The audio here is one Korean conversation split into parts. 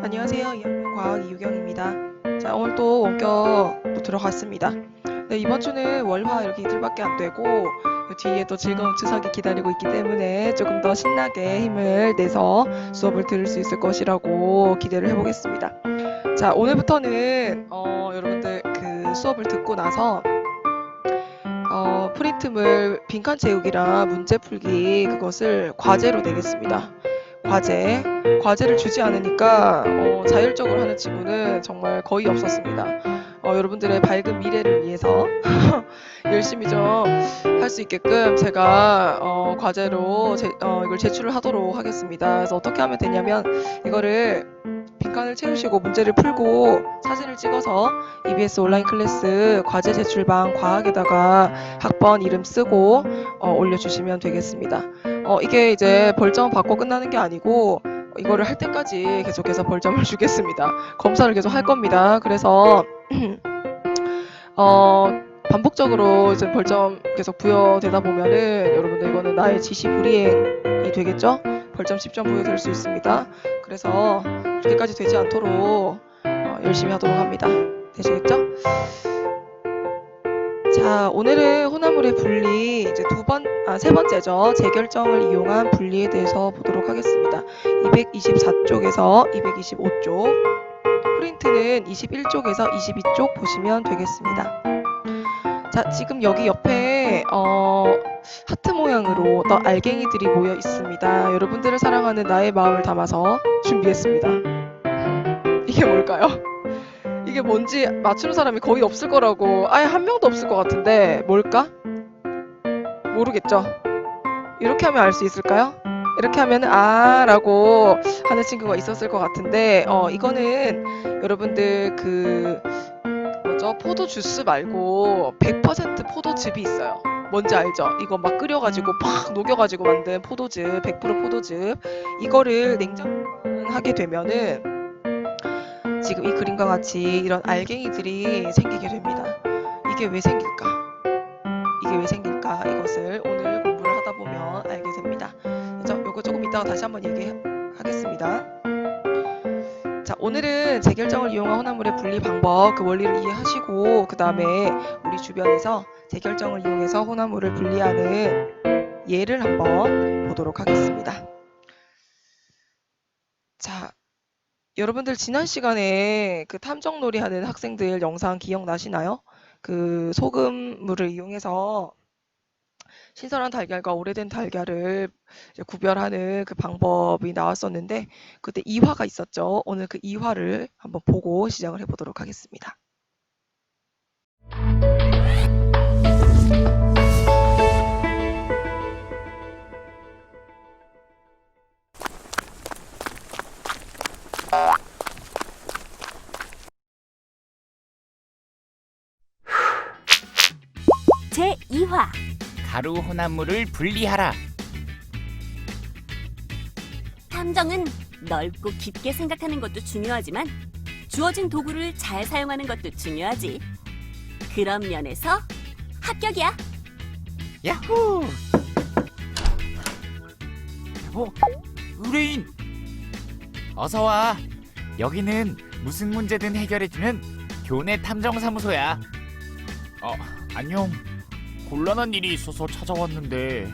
안녕하세요. 2학년 과학 이유경입니다. 자, 오늘 또 원격 또 들어갔습니다. 네, 이번 주는 월화 이렇게 이틀밖에 안 되고 그 뒤에 또 즐거운 추석이 기다리고 있기 때문에 조금 더 신나게 힘을 내서 수업을 들을 수 있을 것이라고 기대를 해보겠습니다. 자, 오늘부터는 여러분들 그 수업을 듣고 나서 프린트물 빈칸 채우기랑 문제 풀기 그것을 과제로 내겠습니다. 과제를 주지 않으니까 자율적으로 하는 친구는 정말 거의 없었습니다. 여러분들의 밝은 미래를 위해서 열심히 좀 할 수 있게끔 제가 과제로 이걸 제출을 하도록 하겠습니다. 그래서 어떻게 하면 되냐면 이거를 빈칸을 채우시고 문제를 풀고 사진을 찍어서 EBS 온라인 클래스 과제 제출방 과학에다가 학번 이름 쓰고 올려주시면 되겠습니다. 이게 이제 벌점 받고 끝나는 게 아니고 이거를 할 때까지 계속해서 벌점을 주겠습니다. 검사를 계속 할 겁니다. 그래서 반복적으로 이제 벌점 계속 부여되다 보면은 여러분들 이거는 나의 지시 불이행이 되겠죠? 벌점 10점 부여될 수 있습니다. 그래서 그렇게까지 되지 않도록 열심히 하도록 합니다. 되시겠죠? 자, 오늘은 혼합물의 분리 이제 세 번째죠. 재결정을 이용한 분리에 대해서 보도록 하겠습니다. 224쪽에서 225쪽, 프린트는 21쪽에서 22쪽 보시면 되겠습니다. 자, 지금 여기 옆에 하트 모양으로 알갱이들이 모여 있습니다. 여러분들을 사랑하는 나의 마음을 담아서 준비했습니다. 이게 뭘까요? 이게 뭔지 맞추는 사람이 거의 없을 거라고, 아예 한 명도 없을 것 같은데 뭘까? 모르겠죠? 이렇게 하면 알 수 있을까요? 이렇게 하면 라고 하는 친구가 있었을 것 같은데 이거는 여러분들 포도 주스 말고 100% 포도즙이 있어요. 뭔지 알죠? 이거 막 끓여가지고 팍 녹여가지고 만든 포도즙, 100% 포도즙. 이거를 냉장하게 되면은 지금 이 그림과 같이 이런 알갱이들이 생기게 됩니다. 이게 왜 생길까? 이것을 오늘 공부를 하다 보면 알게 됩니다. 그래서 요거 조금 이따가 다시 한번 얘기하겠습니다. 자, 오늘은 재결정을 이용한 혼합물의 분리 방법, 그 원리를 이해하시고 그 다음에 우리 주변에서 재결정을 이용해서 혼합물을 분리하는 예를 한번 보도록 하겠습니다. 자, 여러분들 지난 시간에 그 탐정놀이 하는 학생들 영상 기억나시나요? 그 소금물을 이용해서 신선한 달걀과 오래된 달걀을 구별하는 그 방법이 나왔었는데 그때 이화가 있었죠. 오늘 그 이화를 한번 보고 시작을 해보도록 하겠습니다. 제2화 가루 혼합물을 분리하라. 탐정은 넓고 깊게 생각하는 것도 중요하지만 주어진 도구를 잘 사용하는 것도 중요하지. 그런 면에서 합격이야. 야호! 의뢰인! 어서 와. 여기는 무슨 문제든 해결해주는 교내 탐정사무소야. 안녕. 곤란한 일이 있어서 찾아왔는데.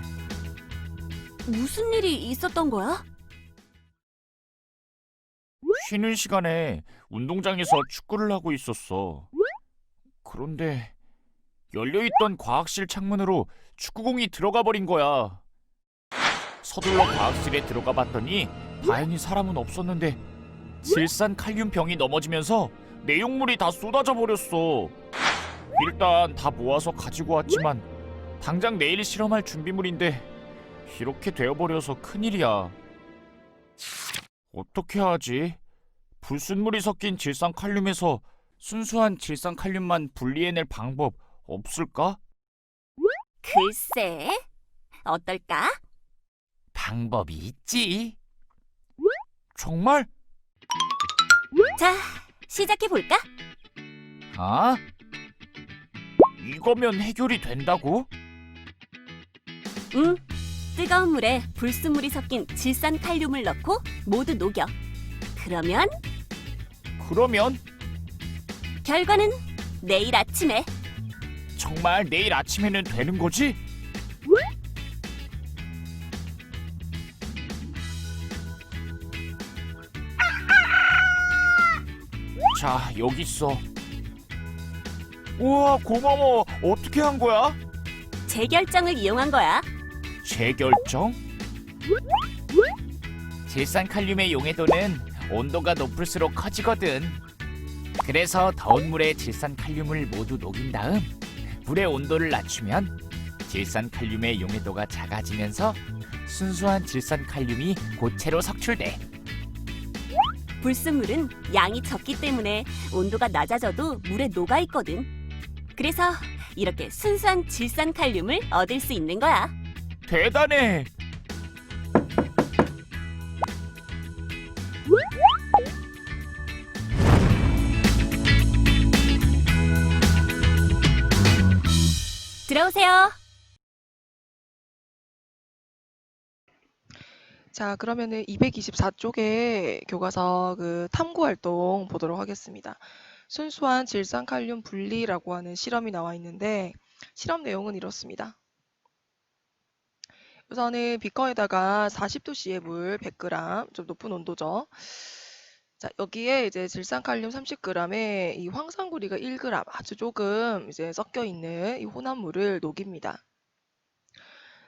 무슨 일이 있었던 거야? 쉬는 시간에 운동장에서 축구를 하고 있었어. 그런데 열려있던 과학실 창문으로 축구공이 들어가 버린 거야. 서둘러 과학실에 들어가 봤더니 다행히 사람은 없었는데 질산칼륨병이 넘어지면서 내용물이 다 쏟아져 버렸어. 일단 다 모아서 가지고 왔지만 당장 내일 실험할 준비물인데 이렇게 되어버려서 큰일이야. 어떻게 하지? 불순물이 섞인 질산칼륨에서 순수한 질산칼륨만 분리해낼 방법 없을까? 글쎄, 어떨까? 방법이 있지. 정말? 자, 시작해볼까? 아? 이거면 해결이 된다고? 뜨거운 물에 불순물이 섞인 질산칼륨을 넣고 모두 녹여. 그러면 그러면 결과는 내일 아침에. 정말 내일 아침에는 되는 거지? 자, 여기 있어. 우와, 고마워. 어떻게 한 거야? 재결정을 이용한 거야. 재결정? 질산칼륨의 용해도는 온도가 높을수록 커지거든. 그래서 더운 물에 질산칼륨을 모두 녹인 다음 물의 온도를 낮추면 질산칼륨의 용해도가 작아지면서 순수한 질산칼륨이 고체로 석출돼. 불순물은 양이 적기 때문에 온도가 낮아져도 물에 녹아 있거든. 그래서 이렇게 순수한 질산칼륨을 얻을 수 있는 거야. 대단해. 들어오세요. 자, 그러면은 224쪽에 교과서 그 탐구 활동 보도록 하겠습니다. 순수한 질산칼륨 분리라고 하는 실험이 나와 있는데 실험 내용은 이렇습니다. 우선은 비커에다가 40도씨의 물 100g, 좀 높은 온도죠. 자, 여기에 이제 질산칼륨 30g에 이 황산구리가 1g, 아주 조금 이제 섞여 있는 이 혼합물을 녹입니다.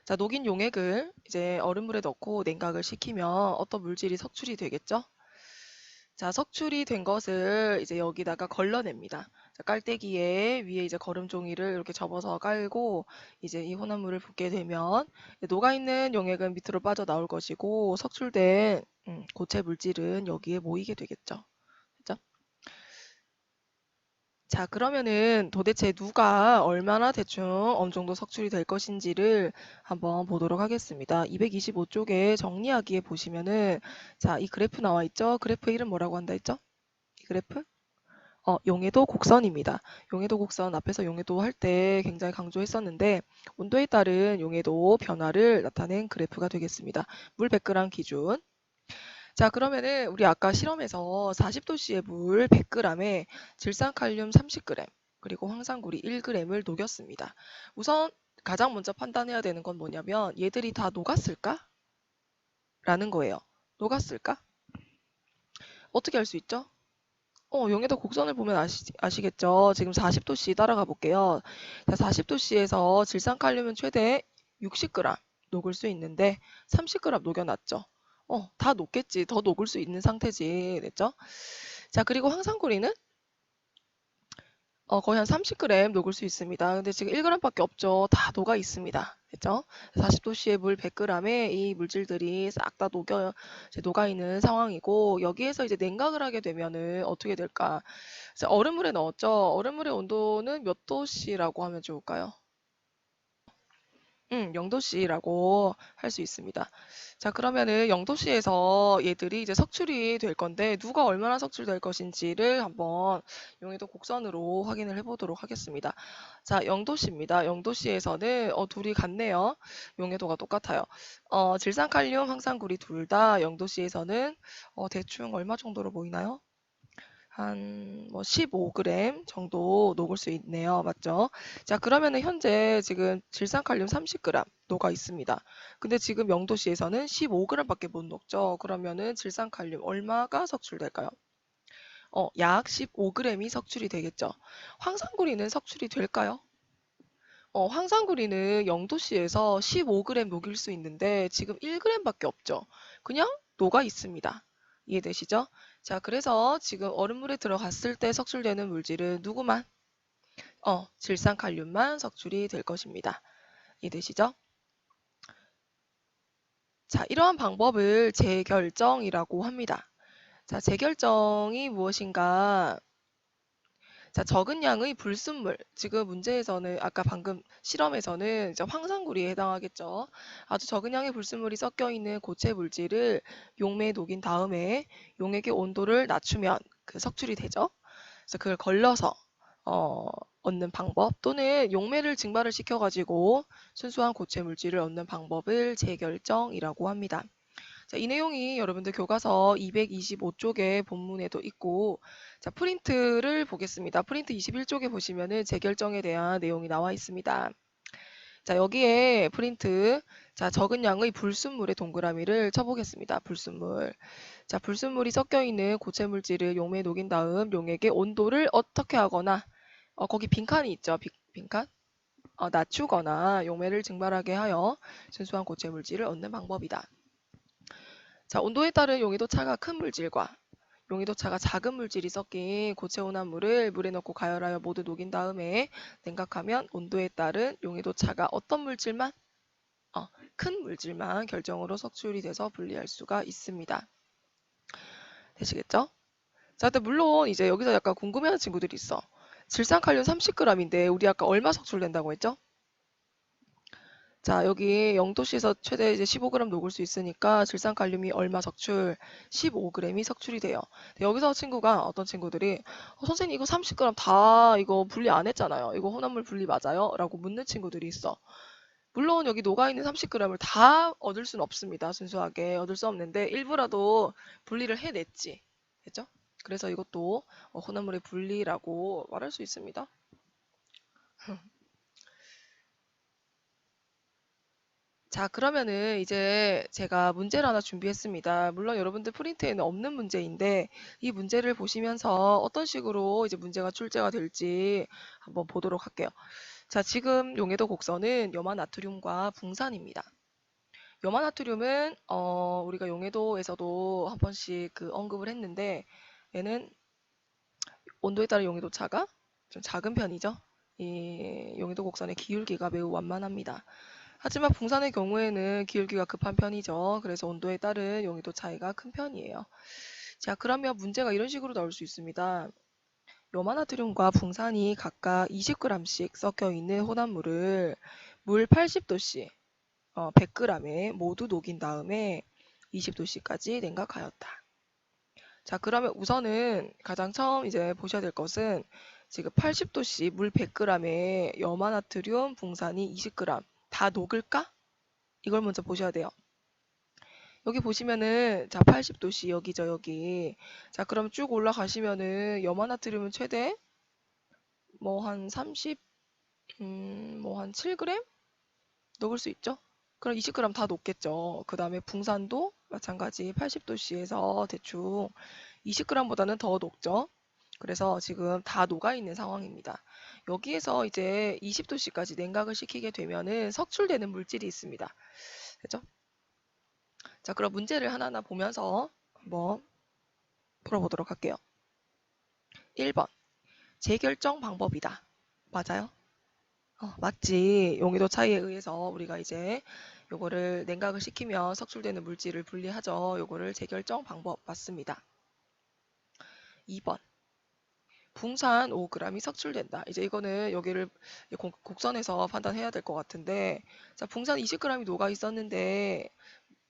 자, 녹인 용액을 이제 얼음물에 넣고 냉각을 시키면 어떤 물질이 석출이 되겠죠? 자, 석출이 된 것을 이제 여기다가 걸러냅니다. 자, 깔때기에 위에 이제 거름종이를 이렇게 접어서 깔고 이제 이 혼합물을 붓게 되면 녹아있는 용액은 밑으로 빠져나올 것이고 석출된 고체 물질은 여기에 모이게 되겠죠. 그죠? 자, 그러면은 도대체 누가 얼마나 대충 어느 정도 석출이 될 것인지를 한번 보도록 하겠습니다. 225쪽에 정리하기에 보시면은 자, 이 그래프 나와 있죠? 그래프 이름 뭐라고 한다 했죠? 이 그래프? 용해도 곡선입니다. 용해도 곡선 앞에서 용해도 할 때 굉장히 강조했었는데 온도에 따른 용해도 변화를 나타낸 그래프가 되겠습니다. 물 100g 기준. 자, 그러면은 우리 아까 실험에서 40도씨의 물 100g에 질산칼륨 30g 그리고 황산구리 1g을 녹였습니다. 우선 가장 먼저 판단해야 되는 건 뭐냐면 얘들이 다 녹았을까? 라는 거예요. 녹았을까? 어떻게 알 수 있죠? 용해도 곡선을 보면 아시겠죠? 지금 40도씨 따라가 볼게요. 자, 40도씨에서 질산칼륨은 최대 60g 녹을 수 있는데 30g 녹여놨죠. 다 녹겠지. 더 녹을 수 있는 상태지. 됐죠? 자, 그리고 황산구리는 거의 한 30g 녹을 수 있습니다. 근데 지금 1g밖에 없죠. 다 녹아 있습니다. 됐죠? 40도씨의 물 100g에 이 물질들이 싹 다 녹아 있는 상황이고 여기에서 이제 냉각을 하게 되면은 어떻게 될까? 자, 얼음물에 넣었죠. 얼음물의 온도는 몇 도씨라고 하면 좋을까요? 0도씨라고 할 수 있습니다. 자, 그러면은 0도씨에서 얘들이 이제 석출이 될 건데 누가 얼마나 석출될 것인지를 한번 용해도 곡선으로 확인을 해보도록 하겠습니다. 자, 0도씨입니다. 0도씨에서는 둘이 같네요. 용해도가 똑같아요. 질산칼륨, 황산구리 둘 다 0도씨에서는 대충 얼마 정도로 보이나요? 한 15g 정도 녹을 수 있네요. 맞죠? 자, 그러면은 현재 지금 질산칼륨 30g 녹아 있습니다. 근데 지금 0도씨에서는 15g밖에 못 녹죠. 그러면은 질산칼륨 얼마가 석출될까요? 약 15g이 석출이 되겠죠. 황산구리는 석출이 될까요? 황산구리는 0도씨에서 15g 녹일 수 있는데 지금 1g밖에 없죠. 그냥 녹아 있습니다. 이해되시죠? 자, 그래서 지금 얼음물에 들어갔을 때 석출되는 물질은 누구만? 질산칼륨만 석출이 될 것입니다. 이해되시죠? 자, 이러한 방법을 재결정이라고 합니다. 자, 재결정이 무엇인가? 자, 적은 양의 불순물. 지금 문제에서는 아까 방금 실험에서는 이제 황산구리에 해당하겠죠. 아주 적은 양의 불순물이 섞여 있는 고체 물질을 용매에 녹인 다음에 용액의 온도를 낮추면 그 석출이 되죠. 그래서 그걸 걸러서 얻는 방법 또는 용매를 증발을 시켜가지고 순수한 고체 물질을 얻는 방법을 재결정이라고 합니다. 자, 이 내용이 여러분들 교과서 225쪽에 본문에도 있고, 자, 프린트를 보겠습니다. 프린트 21쪽에 보시면은 재결정에 대한 내용이 나와 있습니다. 자, 여기에 프린트, 자, 적은 양의 불순물의 동그라미를 쳐보겠습니다. 불순물. 자, 불순물이 섞여 있는 고체 물질을 용매에 녹인 다음 용액의 온도를 어떻게 하거나, 거기 빈칸이 있죠. 빈칸? 낮추거나 용매를 증발하게 하여 순수한 고체 물질을 얻는 방법이다. 자, 온도에 따른 용해도 차가 큰 물질과 용해도 차가 작은 물질이 섞인 고체 혼합물을 물에 넣고 가열하여 모두 녹인 다음에 냉각하면 온도에 따른 용해도 차가 어떤 물질만? 큰 물질만 결정으로 석출이 돼서 분리할 수가 있습니다. 되시겠죠? 자, 근데 물론 이제 여기서 약간 궁금해하는 친구들이 있어. 질산칼륨 30g인데 우리 아까 얼마 석출된다고 했죠? 자, 여기 0도씨에서 최대 이제 15g 녹을 수 있으니까 질산칼륨이 얼마 석출? 15g이 석출이 돼요. 여기서 친구가 어떤 친구들이 선생님 이거 30g 다 이거 분리 안 했잖아요. 이거 혼합물 분리 맞아요? 라고 묻는 친구들이 있어. 물론 여기 녹아있는 30g을 다 얻을 수는 없습니다. 순수하게 얻을 수 없는데 일부라도 분리를 해냈지. 됐죠? 그래서 이것도 혼합물의 분리라고 말할 수 있습니다. 자, 그러면은 이제 제가 문제를 하나 준비했습니다. 물론 여러분들 프린트에는 없는 문제인데 이 문제를 보시면서 어떤 식으로 이제 문제가 출제가 될지 한번 보도록 할게요. 자, 지금 용해도 곡선은 염화나트륨과 붕산입니다. 염화나트륨은 우리가 용해도에서도 한 번씩 그 언급을 했는데 얘는 온도에 따른 용해도 차가 좀 작은 편이죠. 이 용해도 곡선의 기울기가 매우 완만합니다. 하지만 붕산의 경우에는 기울기가 급한 편이죠. 그래서 온도에 따른 용해도 차이가 큰 편이에요. 자, 그러면 문제가 이런 식으로 나올 수 있습니다. 염화나트륨과 붕산이 각각 20g씩 섞여 있는 혼합물을 물 80도씨, 100g에 모두 녹인 다음에 20도씨까지 냉각하였다. 자, 그러면 우선은 가장 처음 이제 보셔야 될 것은 지금 80도씨 물 100g에 염화나트륨, 붕산이 20g 다 녹을까? 이걸 먼저 보셔야 돼요. 여기 보시면은 자 80도씨 여기죠 여기. 자 그럼 쭉 올라가시면은 염화나트륨은 최대 뭐 한 30, 뭐 한 7g 녹을 수 있죠. 그럼 20g 다 녹겠죠. 그 다음에 붕산도 마찬가지 80도씨에서 대충 20g보다는 더 녹죠. 그래서 지금 다 녹아있는 상황입니다. 여기에서 이제 20도씨까지 냉각을 시키게 되면은 석출되는 물질이 있습니다. 그죠? 자, 그럼 문제를 하나하나 보면서 한번 풀어보도록 할게요. 1번. 재결정 방법이다. 맞아요? 맞지. 용해도 차이에 의해서 우리가 이제 요거를 냉각을 시키면 석출되는 물질을 분리하죠. 요거를 재결정 방법 맞습니다. 2번. 붕산 5g이 석출된다. 이제 이거는 여기를 곡선에서 판단해야 될 것 같은데, 자, 붕산 20g이 녹아 있었는데,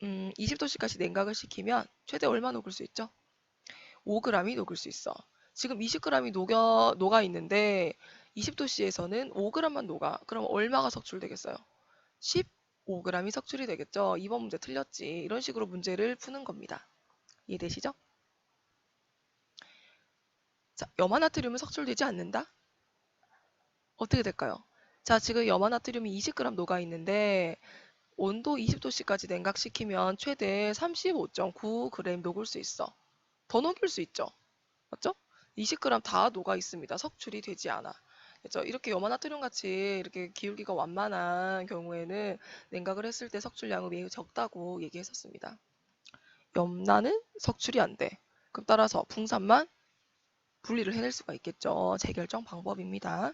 20도씨까지 냉각을 시키면 최대 얼마 녹을 수 있죠? 5g이 녹을 수 있어. 지금 20g이 녹아 있는데, 20도씨에서는 5g만 녹아. 그럼 얼마가 석출되겠어요? 15g이 석출이 되겠죠? 2번 문제 틀렸지. 이런 식으로 문제를 푸는 겁니다. 이해되시죠? 자, 염화나트륨은 석출되지 않는다? 어떻게 될까요? 자, 지금 염화나트륨이 20g 녹아 있는데 온도 20도씨까지 냉각시키면 최대 35.9g 녹을 수 있어. 더 녹일 수 있죠. 맞죠? 20g 다 녹아 있습니다. 석출이 되지 않아. 그렇죠? 이렇게 염화나트륨 같이 이렇게 기울기가 완만한 경우에는 냉각을 했을 때 석출량은 매우 적다고 얘기했었습니다. 염나는 석출이 안 돼. 그럼 따라서 붕산만 분리를 해낼 수가 있겠죠. 재결정 방법입니다.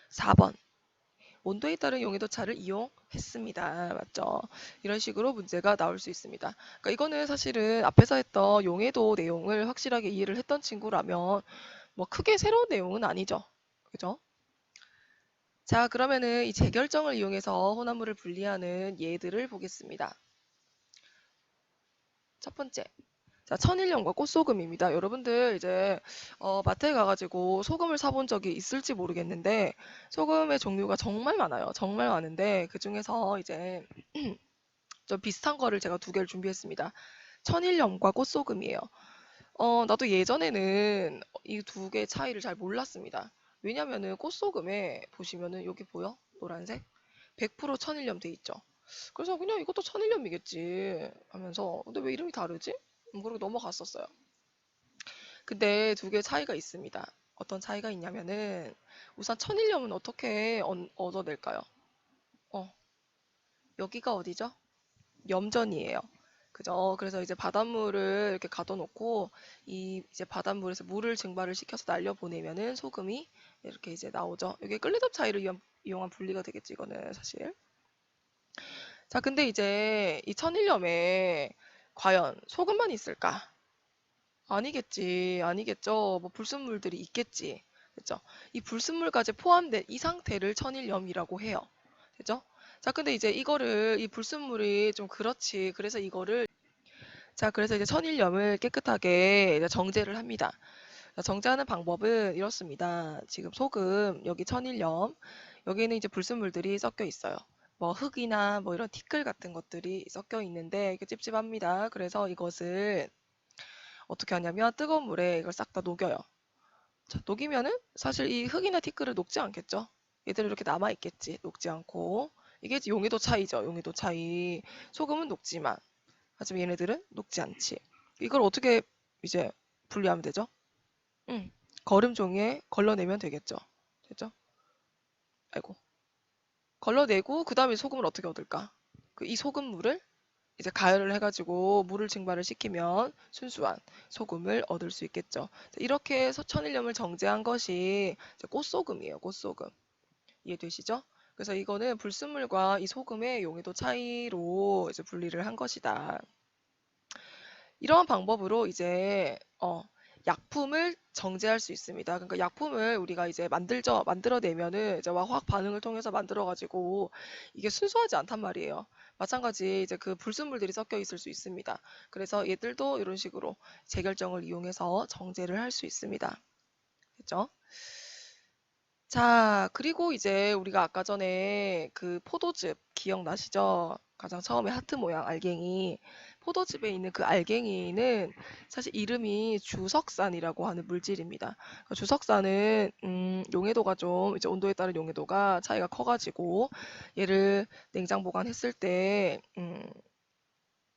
4번. 온도에 따른 용해도 차를 이용했습니다. 맞죠? 이런 식으로 문제가 나올 수 있습니다. 그러니까 이거는 사실은 앞에서 했던 용해도 내용을 확실하게 이해를 했던 친구라면 뭐 크게 새로운 내용은 아니죠. 그죠? 자, 그러면은 이 재결정을 이용해서 혼합물을 분리하는 예들을 보겠습니다. 첫 번째. 자, 천일염과 꽃소금입니다. 여러분들 이제 마트에 가가지고 소금을 사본 적이 있을지 모르겠는데 소금의 종류가 정말 많아요. 정말 많은데 그 중에서 이제 좀 비슷한 거를 제가 두 개를 준비했습니다. 천일염과 꽃소금이에요. 나도 예전에는 이 두 개의 차이를 잘 몰랐습니다. 왜냐면은 꽃소금에 보시면은 여기 보여? 노란색? 100% 천일염 돼 있죠. 그래서 그냥 이것도 천일염이겠지 하면서 근데 왜 이름이 다르지? 그러고 넘어갔었어요. 근데 두 개의 차이가 있습니다. 어떤 차이가 있냐면은 우선 천일염은 어떻게 얻어낼까요? 어, 여기가 어디죠? 염전이에요. 그죠? 그래서 이제 바닷물을 이렇게 가둬놓고 이 이제 바닷물에서 물을 증발을 시켜서 날려보내면은 소금이 이렇게 이제 나오죠. 이게 끌리답 차이를 이용한 분리가 되겠지, 이거는 사실. 자, 근데 이제 이 천일염에 과연 소금만 있을까? 아니겠지, 아니겠죠. 뭐 불순물들이 있겠지. 그죠? 이 불순물까지 포함된 이 상태를 천일염이라고 해요. 그죠? 자, 근데 이제 이거를 이 불순물이 좀 그렇지. 그래서 이거를 자, 그래서 이제 천일염을 깨끗하게 이제 정제를 합니다. 자, 정제하는 방법은 이렇습니다. 지금 소금, 여기 천일염, 여기는 이제 불순물들이 섞여 있어요. 뭐 흙이나 뭐 이런 티끌 같은 것들이 섞여 있는데 이게 찝찝합니다. 그래서 이것을 어떻게 하냐면 뜨거운 물에 이걸 싹 다 녹여요. 자, 녹이면은 사실 이 흙이나 티끌을 녹지 않겠죠? 얘들은 이렇게 남아 있겠지. 녹지 않고. 이게 이제 용해도 차이죠. 용해도 차이. 소금은 녹지만 하지만 얘네들은 녹지 않지. 이걸 어떻게 이제 분리하면 되죠? 거름 종이에 걸러내면 되겠죠. 됐죠? 아이고. 걸러내고 그 다음에 소금을 어떻게 얻을까? 이 소금물을 이제 가열을 해가지고 물을 증발을 시키면 순수한 소금을 얻을 수 있겠죠. 이렇게 해서 천일염을 정제한 것이 이제 꽃소금이에요. 꽃소금. 이해되시죠? 그래서 이거는 불순물과 이 소금의 용해도 차이로 이제 분리를 한 것이다. 이러한 방법으로 이제 약품을 정제할 수 있습니다. 그러니까 약품을 우리가 이제 만들어내면은 이제 화학 반응을 통해서 만들어가지고 이게 순수하지 않단 말이에요. 마찬가지 이제 그 불순물들이 섞여 있을 수 있습니다. 그래서 얘들도 이런 식으로 재결정을 이용해서 정제를 할 수 있습니다. 됐죠? 자, 그리고 이제 우리가 아까 전에 그 포도즙 기억나시죠? 가장 처음에 하트 모양 알갱이. 포도즙에 있는 그 알갱이는 사실 이름이 주석산이라고 하는 물질입니다. 그 주석산은 용해도가 좀 이제 온도에 따른 용해도가 차이가 커가지고 얘를 냉장 보관했을 때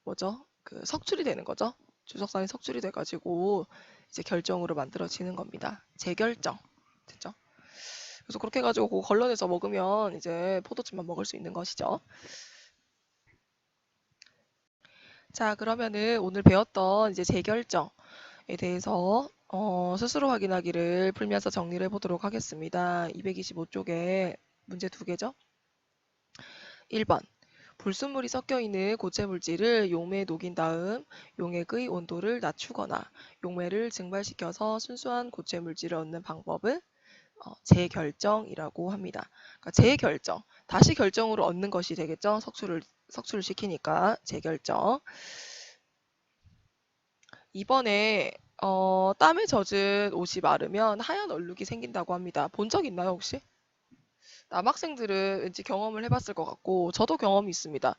뭐죠? 그 석출이 되는 거죠. 주석산이 석출이 돼가지고 이제 결정으로 만들어지는 겁니다. 재결정. 됐죠? 그래서 그렇게 해가지고 그거 걸러내서 먹으면 이제 포도즙만 먹을 수 있는 것이죠. 자, 그러면은 오늘 배웠던 이제 재결정에 대해서 스스로 확인하기를 풀면서 정리를 해보도록 하겠습니다. 225쪽에 문제 두 개죠. 1번. 불순물이 섞여 있는 고체 물질을 용매에 녹인 다음 용액의 온도를 낮추거나 용매를 증발시켜서 순수한 고체 물질을 얻는 방법은 재결정이라고 합니다. 그러니까 재결정, 다시 결정으로 얻는 것이 되겠죠. 석출을 시키니까 재결정. 이번에 땀에 젖은 옷이 마르면 하얀 얼룩이 생긴다고 합니다. 본 적 있나요, 혹시? 남학생들은 왠지 경험을 해봤을 것 같고 저도 경험이 있습니다.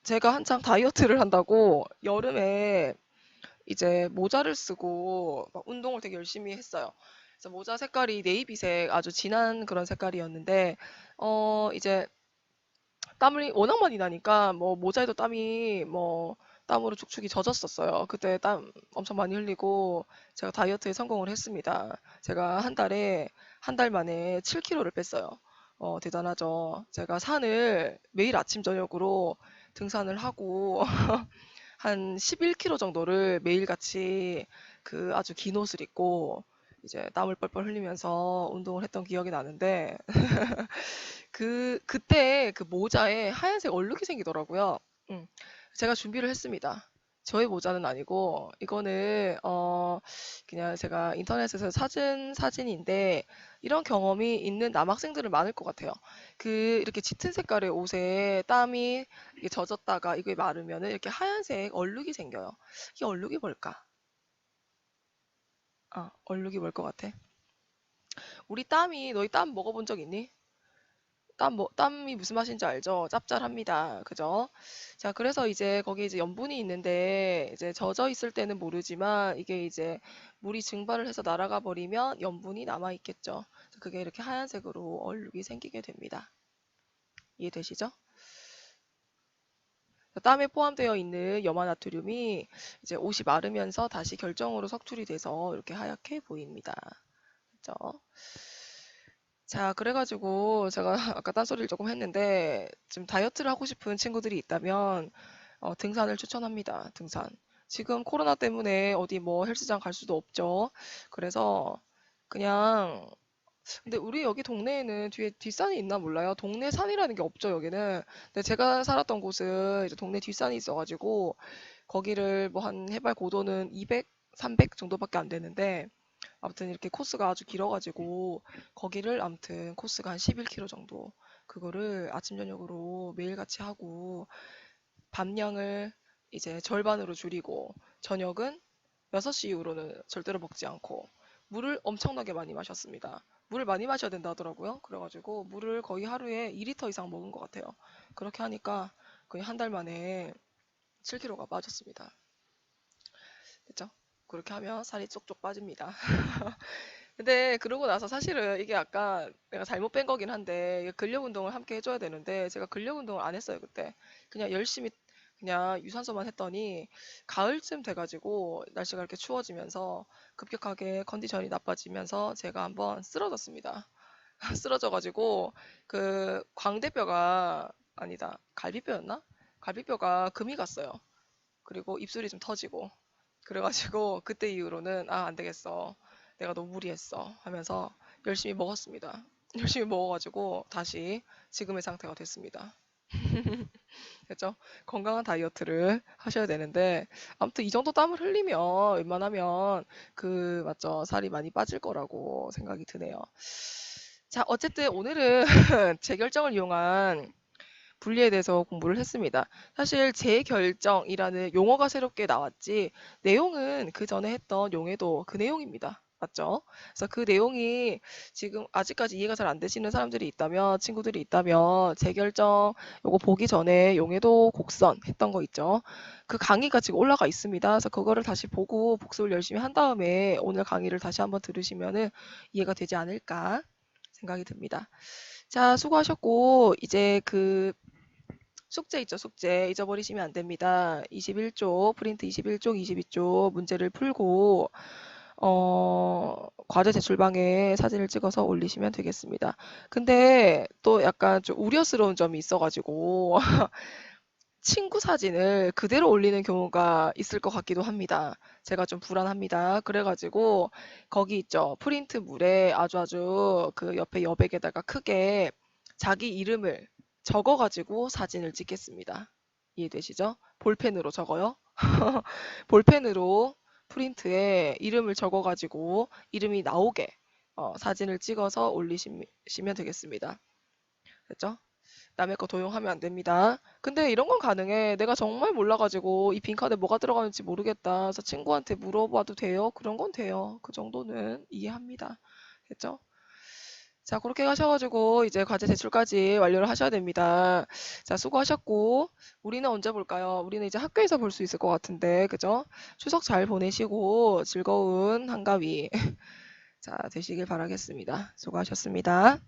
제가 한창 다이어트를 한다고 여름에 이제 모자를 쓰고 막 운동을 되게 열심히 했어요. 그래서 모자 색깔이 네이비색 아주 진한 그런 색깔이었는데 이제 땀이 워낙 많이 나니까 뭐 모자에도 땀이 뭐 땀으로 축축이 젖었었어요. 그때 땀 엄청 많이 흘리고 제가 다이어트에 성공을 했습니다. 제가 한 달 만에 7kg를 뺐어요. 대단하죠. 제가 산을 매일 아침 저녁으로 등산을 하고 한 11km 정도를 매일같이 그 아주 긴 옷을 입고 이제 땀을 뻘뻘 흘리면서 운동을 했던 기억이 나는데 그때 그 모자에 하얀색 얼룩이 생기더라고요. 제가 준비를 했습니다. 저의 모자는 아니고 이거는 그냥 제가 인터넷에서 찾은 사진인데 이런 경험이 있는 남학생들은 많을 것 같아요. 이렇게 짙은 색깔의 옷에 땀이 이게 젖었다가 이게 마르면은 이렇게 하얀색 얼룩이 생겨요. 이 얼룩이 뭘까? 얼룩이 뭘 것 같아? 너희 땀 먹어본 적 있니? 땀이 무슨 맛인지 알죠? 짭짤합니다. 그죠? 자, 그래서 이제 거기에 이제 염분이 있는데 이제 젖어 있을 때는 모르지만 이게 이제 물이 증발을 해서 날아가 버리면 염분이 남아 있겠죠. 그게 이렇게 하얀색으로 얼룩이 생기게 됩니다. 이해되시죠? 땀에 포함되어 있는 염화나트륨이 이제 옷이 마르면서 다시 결정으로 석출이 돼서 이렇게 하얗게 보입니다. 그죠? 자, 그래가지고 제가 아까 딴소리를 조금 했는데 지금 다이어트를 하고 싶은 친구들이 있다면 등산을 추천합니다. 등산. 지금 코로나 때문에 어디 뭐 헬스장 갈 수도 없죠. 그래서 그냥 근데 우리 여기 동네에는 뒤에 뒷산이 있나 몰라요. 동네 산이라는 게 없죠, 여기는. 근데 제가 살았던 곳은 이제 동네 뒷산이 있어가지고 거기를 뭐 한 해발 고도는 200, 300 정도밖에 안 되는데 아무튼 이렇게 코스가 아주 길어가지고 거기를 아무튼 코스가 한 11km 정도 그거를 아침 저녁으로 매일같이 하고 밤량을 이제 절반으로 줄이고 저녁은 6시 이후로는 절대로 먹지 않고 물을 엄청나게 많이 마셨습니다. 물을 많이 마셔야 된다 하더라고요. 그래가지고 물을 거의 하루에 2리터 이상 먹은 것 같아요. 그렇게 하니까 거의 한 달 만에 7kg가 빠졌습니다. 됐죠? 그렇게 하면 살이 쪽쪽 빠집니다. 근데 그러고 나서 사실은 이게 약간 내가 잘못 뺀 거긴 한데 근력 운동을 함께 해줘야 되는데 제가 근력 운동을 안 했어요 그때. 그냥 열심히 그냥 유산소만 했더니 가을쯤 돼가지고 날씨가 이렇게 추워지면서 급격하게 컨디션이 나빠지면서 제가 한번 쓰러졌습니다. 쓰러져가지고 그 광대뼈가 아니다 갈비뼈였나? 갈비뼈가 금이 갔어요. 그리고 입술이 좀 터지고 그래가지고 그때 이후로는 아, 안 되겠어. 내가 너무 무리했어 하면서 열심히 먹었습니다. 열심히 먹어가지고 다시 지금의 상태가 됐습니다. 그렇죠? 건강한 다이어트를 하셔야 되는데 아무튼 이 정도 땀을 흘리면 웬만하면 그 맞죠? 살이 많이 빠질 거라고 생각이 드네요. 자, 어쨌든 오늘은 재결정을 이용한 분리에 대해서 공부를 했습니다. 사실 재결정이라는 용어가 새롭게 나왔지 내용은 그 전에 했던 용해도 그 내용입니다. 맞죠? 그래서 그 내용이 지금 아직까지 이해가 잘 안 되시는 사람들이 있다면 친구들이 있다면 재결정 요거 보기 전에 용해도 곡선 했던 거 있죠? 그 강의가 지금 올라가 있습니다. 그래서 그거를 다시 보고 복습을 열심히 한 다음에 오늘 강의를 다시 한번 들으시면은 이해가 되지 않을까 생각이 듭니다. 자, 수고하셨고 이제 그 숙제 있죠, 숙제. 잊어버리시면 안 됩니다. 21쪽, 프린트 21쪽, 22쪽 문제를 풀고, 과제 제출방에 사진을 찍어서 올리시면 되겠습니다. 근데 또 약간 좀 우려스러운 점이 있어가지고, 친구 사진을 그대로 올리는 경우가 있을 것 같기도 합니다. 제가 좀 불안합니다. 그래가지고, 거기 있죠. 프린트물에 아주 그 옆에 여백에다가 크게 자기 이름을 적어가지고 사진을 찍겠습니다. 이해되시죠? 볼펜으로 적어요. 볼펜으로 프린트에 이름을 적어가지고 이름이 나오게 사진을 찍어서 올리시면 되겠습니다. 됐죠? 남의 거 도용하면 안 됩니다. 근데 이런 건 가능해. 내가 정말 몰라가지고 이 빈칸에 뭐가 들어가는지 모르겠다. 그래서 친구한테 물어봐도 돼요? 그런 건 돼요. 그 정도는 이해합니다. 됐죠? 자, 그렇게 하셔가지고 이제 과제 제출까지 완료를 하셔야 됩니다. 자, 수고하셨고 우리는 언제 볼까요? 우리는 이제 학교에서 볼 수 있을 것 같은데, 그죠? 추석 잘 보내시고 즐거운 한가위 자, 되시길 바라겠습니다. 수고하셨습니다.